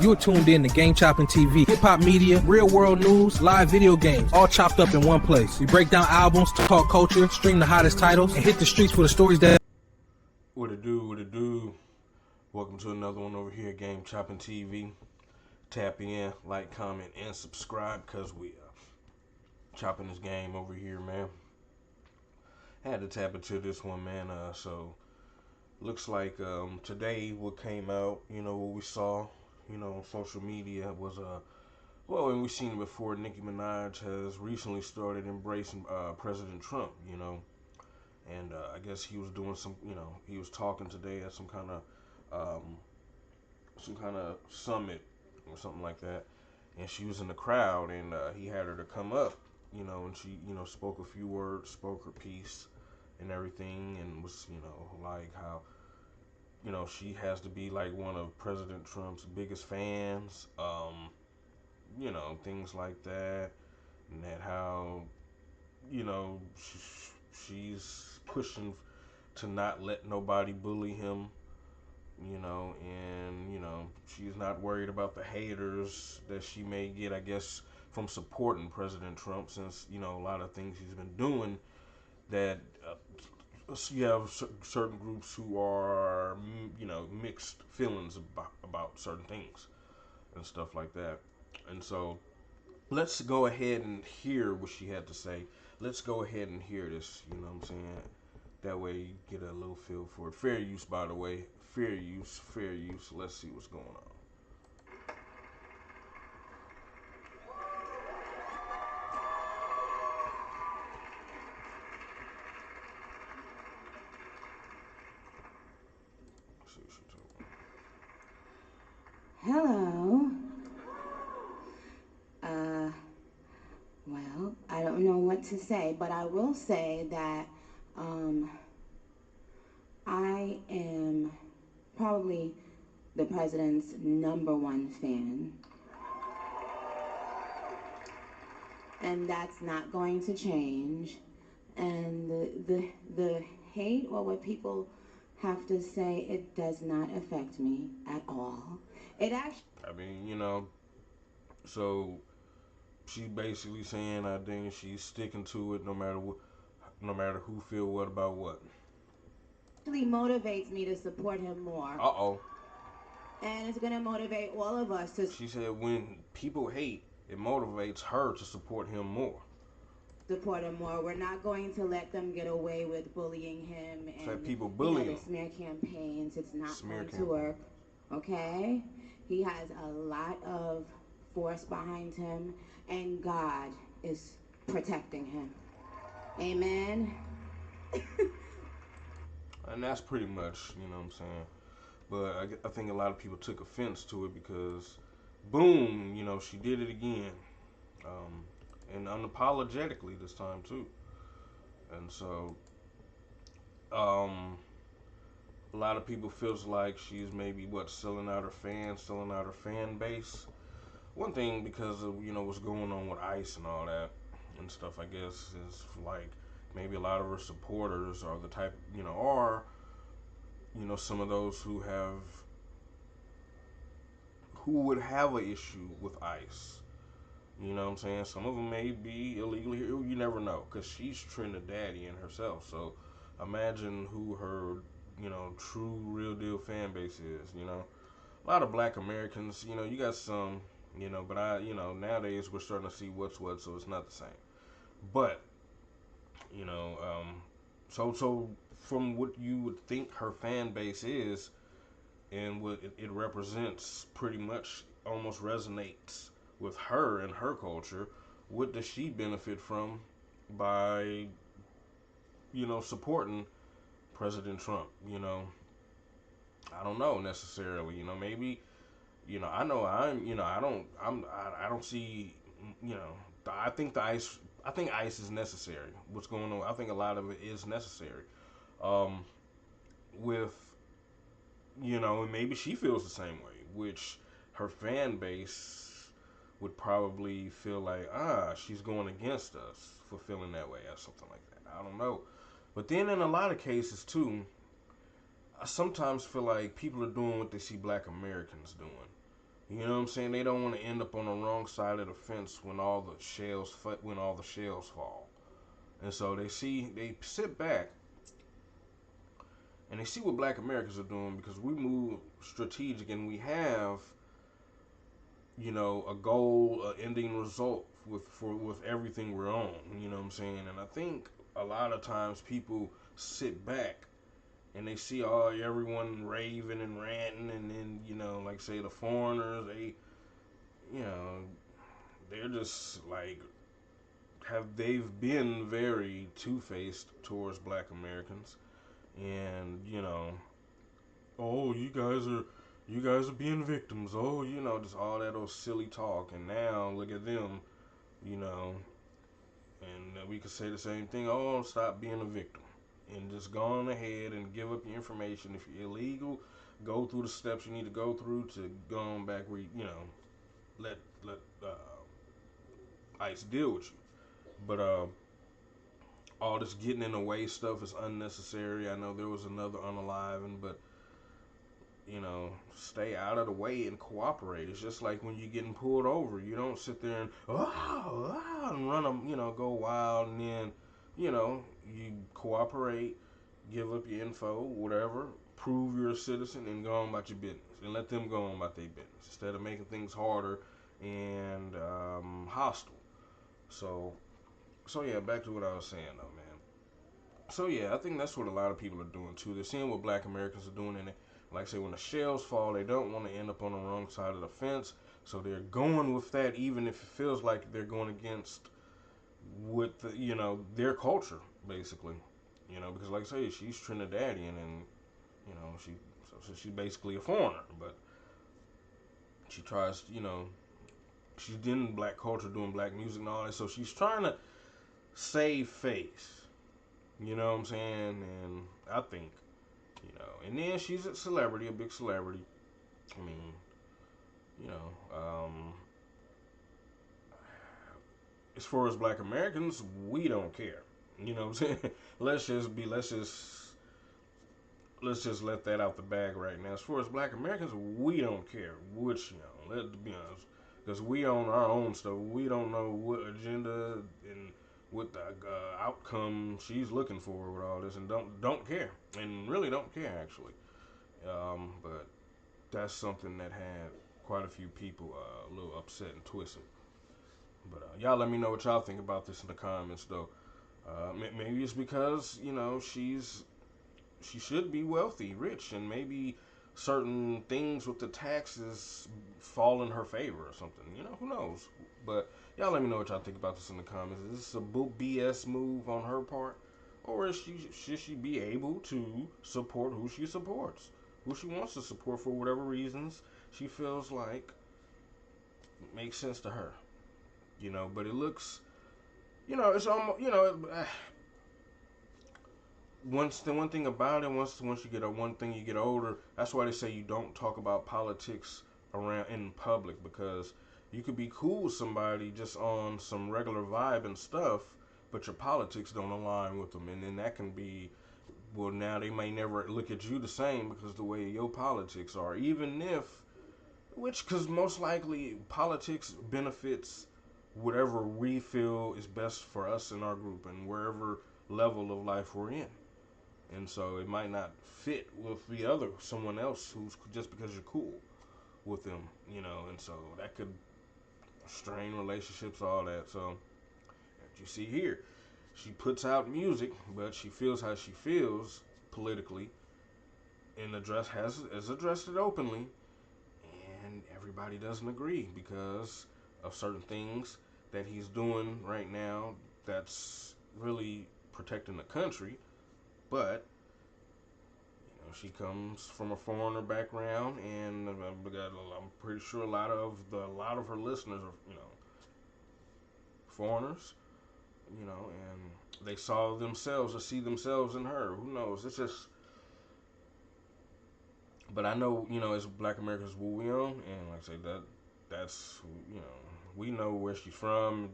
You're tuned in to Game Chopping TV. Hip-hop media, real-world news, live video games, all chopped up in one place. We break down albums, talk culture, stream the hottest titles, and hit the streets for the stories that... What it do? Welcome to another one over here, Game Chopping TV. Tap in, like, comment, and subscribe, because we chopping this game over here, man. Had to tap into this one, man. So looks like today what came out, what we saw, on social media was well, and we've seen it before. Nicki Minaj has recently started embracing President Trump, and I guess he was doing some, he was talking today at some kind of summit or something like that, and she was in the crowd, and he had her to come up, and she, spoke a few words, spoke her piece, and everything, and was, like how, she has to be like one of President Trump's biggest fans, things like that, and that how, she's pushing to not let nobody bully him, and, she's not worried about the haters that she may get, I guess, from supporting President Trump, since, a lot of things he's been doing that you have certain groups who are, mixed feelings about certain things and stuff like that. And so let's go ahead and hear what she had to say. Let's go ahead and hear this, you know what I'm saying? That way you get a little feel for it. Fair use, by the way. Fair use. Let's see what's going on. Hello. Well, I don't know what to say, but I will say that I am probably the president's #1 fan. And that's not going to change. And the hate or what people have to say, it does not affect me at all. It actually... I mean, so she's basically saying, I think she's sticking to it no matter what, no matter who feel what about what. Actually motivates me to support him more. Uh-oh. And it's going to motivate all of us to... She said when people hate, it motivates her to support him more. We're not going to let them get away with bullying him and people bully him. The smear campaigns. It's not going to work. Okay? He has a lot of force behind him, and God is protecting him. Amen. And that's pretty much, what I'm saying. But I think a lot of people took offense to it because, boom, she did it again. And unapologetically this time, too. And so, a lot of people feels like she's maybe, selling out her fan base. One thing, because of, what's going on with ICE and all that and stuff, I guess, is like, maybe a lot of her supporters are the type, some of those who would have an issue with ICE. You know what I'm saying? Some of them may be illegal here. You never know, because she's Trinidadian herself. So imagine who her, true, real deal fan base is, A lot of black Americans, you got some, but nowadays we're starting to see what's what, so it's not the same. But, so from what you would think her fan base is and what it represents, pretty much almost resonates with her and her culture. What does she benefit from by, supporting President Trump? I don't know necessarily. Maybe, I know I don't see, I think ICE is necessary. What's going on? I think a lot of it is necessary. With, and maybe she feels the same way, which her fan base would probably feel like, she's going against us for feeling that way or something like that. I don't know. But then in a lot of cases, too, I sometimes feel like people are doing what they see black Americans doing. You know what I'm saying? They don't want to end up on the wrong side of the fence when all the shells fall. And so they sit back and they see what Black Americans are doing, because we move strategic and we have, you know, a goal, an ending result with everything we're on. You know what I'm saying? And I think a lot of times people sit back and they see everyone raving and ranting, and then, you know, like say the foreigners, you know, they're just like they've been very two-faced towards Black Americans, and, you know, oh, you guys are being victims. Oh, you know, just all that old silly talk. And now look at them, you know, and we could say the same thing. Oh, stop being a victim and just go on ahead and give up your information. If you're illegal, go through the steps you need to go through to go on back where you know, let ICE deal with you. But all this getting in the way stuff is unnecessary. I know there was another unaliving, but, you know, stay out of the way and cooperate. It's just like when you're getting pulled over. You don't sit there and and run them, you know, go wild, and then, you know, you cooperate, give up your info, whatever, prove you're a citizen, and go on about your business, and let them go on about their business instead of making things harder and hostile. So, yeah, back to what I was saying though, man. So yeah, I think that's what a lot of people are doing too. They're seeing what Black Americans are doing, and like I say, when the shells fall, they don't want to end up on the wrong side of the fence. So they're going with that, even if it feels like they're going against with the, you know, their culture, basically. You know, because like I say, she's Trinidadian, and, you know, so she's basically a foreigner, but she tries, you know, she's in Black culture, doing Black music and all that. So she's trying to save face. You know what I'm saying? And I think, you know, and then she's a celebrity, a big celebrity. I mean, you know, as far as Black Americans, we don't care. You know what I'm saying? Let's just let that out the bag right now. As far as Black Americans, we don't care. Which, you know, let's be honest, because we own our own stuff. We don't know what agenda and what the outcome she's looking for with all this, and don't care, and really don't care actually. But that's something that had quite a few people a little upset and twisted. But y'all let me know what y'all think about this in the comments, though. Maybe it's because, you know, she should be wealthy, rich, and maybe certain things with the taxes fall in her favor or something. You know, who knows? But y'all let me know what y'all think about this in the comments. Is this a BS move on her part? Or should she be able to support who she supports? Who she wants to support for whatever reasons she feels like makes sense to her. You know, but it looks, you know, it's almost, you know, the one thing about it, once you get one thing you get older, that's why they say you don't talk about politics around in public, because you could be cool with somebody just on some regular vibe and stuff, but your politics don't align with them, and then that can be, well, now they may never look at you the same because the way your politics are, even if, because most likely politics benefits whatever we feel is best for us in our group and wherever level of life we're in. And so it might not fit with someone else who's just because you're cool with them, you know, and so that could strain relationships, all that. So, as you see here, she puts out music, but she feels how she feels politically, and has addressed it openly, and everybody doesn't agree because of certain things that he's doing right now that's really protecting the country. But, you know, she comes from a foreigner background, and I'm pretty sure a lot of her listeners are, you know, foreigners, you know, and they saw themselves or see themselves in her. Who knows? It's just, but I know, you know, as Black Americans, what we own, and like I say, that's, you know, we know where she's from.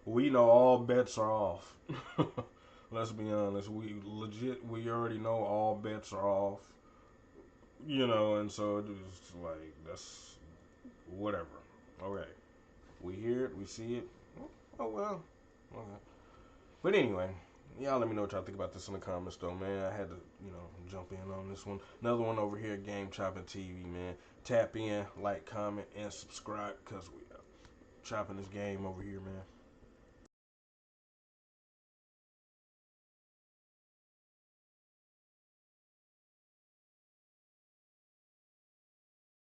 We know all bets are off. Let's be honest. We already know all bets are off. You know, and so it was like, that's whatever. Okay. We hear it, we see it. Oh, well. Okay. But anyway, y'all let me know what y'all think about this in the comments, though, man. I had to, jump in on this one. Another one over here, Game Chopping TV, man. Tap in, like, comment, and subscribe, because we chopping this game over here, man.